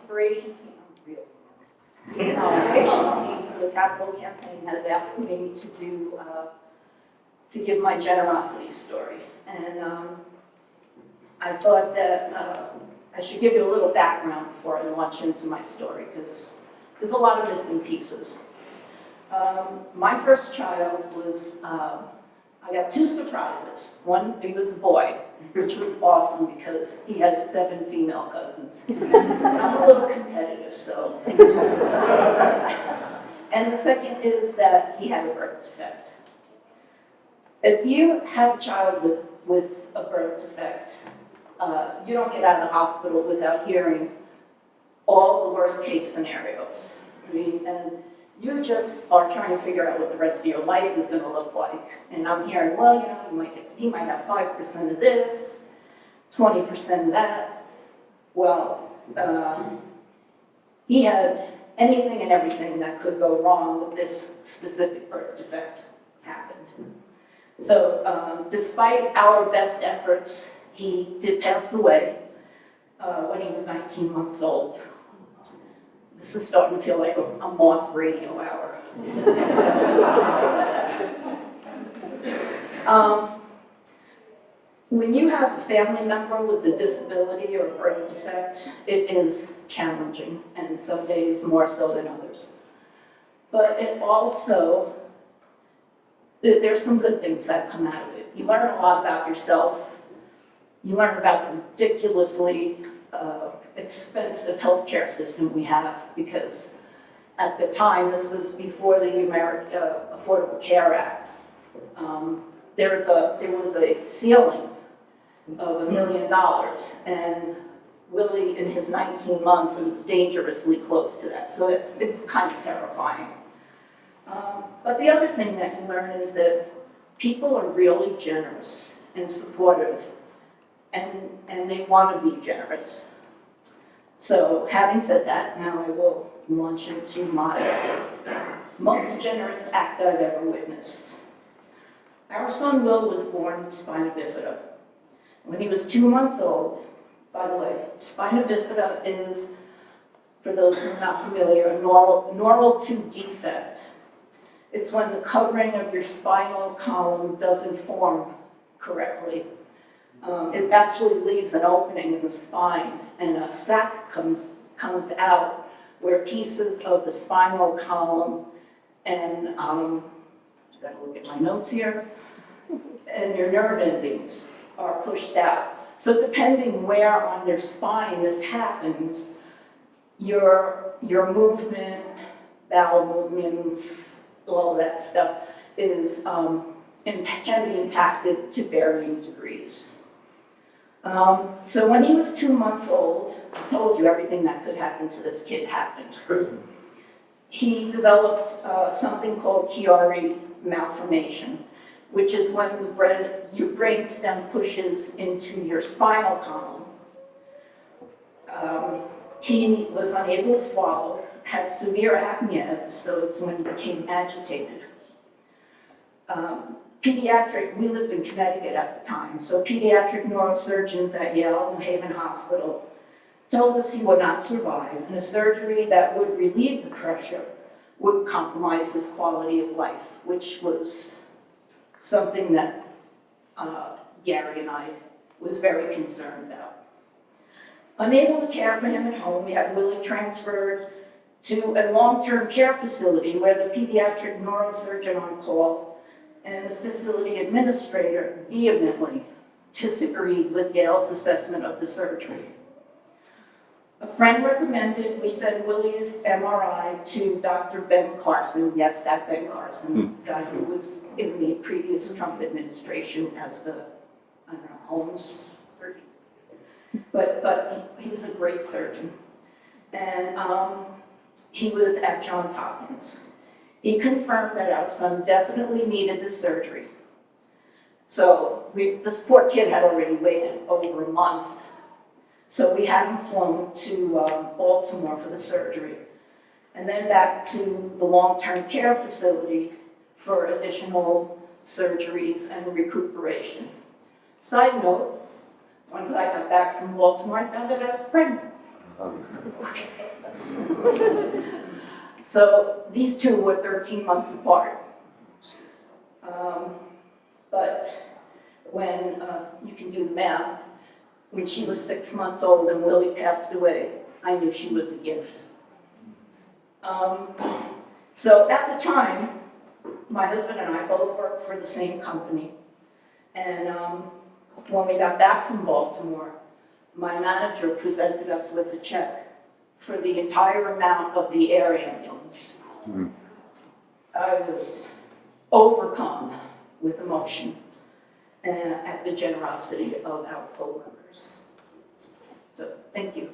inspiration team, the inspiration team for the capital campaign has asked me to do, to give my generosity story. And I thought that I should give you a little background before I launch into my story, because there's a lot of missing pieces. My first child was, I got two surprises. One, he was a boy, which was awesome because he has 7 female cousins. I'm a little competitive, so. And the second is that he had a birth defect. If you have a child with a birth defect, you don't get out of the hospital without hearing all the worst case scenarios. I mean, and you just are trying to figure out what the rest of your life is going to look like. And I'm hearing, well, you know, he might have 5% of this, 20% of that. Well, he had anything and everything that could go wrong with this specific birth defect happened. So despite our best efforts, he did pass away when he was 19 months old. This is starting to feel like a moth radio hour. When you have a family member with a disability or a birth defect, it is challenging, and some days more so than others. But it also, there's some good things that come out of it. You learn a lot about yourself. You learn about the ridiculously expensive healthcare system we have, because at the time, this was before the Affordable Care Act, there was a ceiling of $1 million, and Willie, in his 19 months, was dangerously close to that. So it's kind of terrifying. But the other thing that you learn is that people are really generous and supportive, and they want to be generous. So having said that, now I will launch into my most generous act I've ever witnessed. Our son Will was born with spina bifida. When he was 2 months old, by the way, spina bifida is, for those who are not familiar, a normal 2 defect. It's when the covering of your spinal column doesn't form correctly. It actually leaves an opening in the spine, and a sac comes out where pieces of the spinal column and, I've got to look at my notes here, and your nerve endings are pushed out. So depending where on your spine this happens, your movement, bowel movements, all of that stuff is can be impacted to varying degrees. So when he was 2 months old, I told you everything that could happen to this kid happened. He developed something called Chiari malformation, which is when your brain stem pushes into your spinal column. He was unable to swallow, had severe apnea episodes when he became agitated. We lived in Connecticut at the time, so pediatric neurosurgeons at Yale New Haven Hospital told us he would not survive, and a surgery that would relieve the pressure would compromise his quality of life, which was something that Gary and I was very concerned about. Unable to care for him at home, we had Willie transferred to a long-term care facility where the pediatric neurosurgeon on call and the facility administrator vehemently disagreed with Yale's assessment of the surgery. A friend recommended we send Willie's MRI to Dr. Ben Carson. Yes, that Ben Carson, guy who was in the previous Trump administration as the, I don't know, Holmes surgeon. But he was a great surgeon. And he was at Johns Hopkins. He confirmed that our son definitely needed the surgery. So this poor kid had already waited over a month. So we had him flown to Baltimore for the surgery, and then back to the long-term care facility for additional surgeries and recuperation. Side note, once I got back from Baltimore, I found out I was pregnant. So these two were 13 months apart. But when, you can do the math, when she was 6 months old and Willie passed away, I knew she was a gift. So at the time, my husband and I both worked for the same company. And when we got back from Baltimore, my manager presented us with a check for the entire amount of the air ambulance. I was overcome with emotion at the generosity of our coworkers. So, thank you.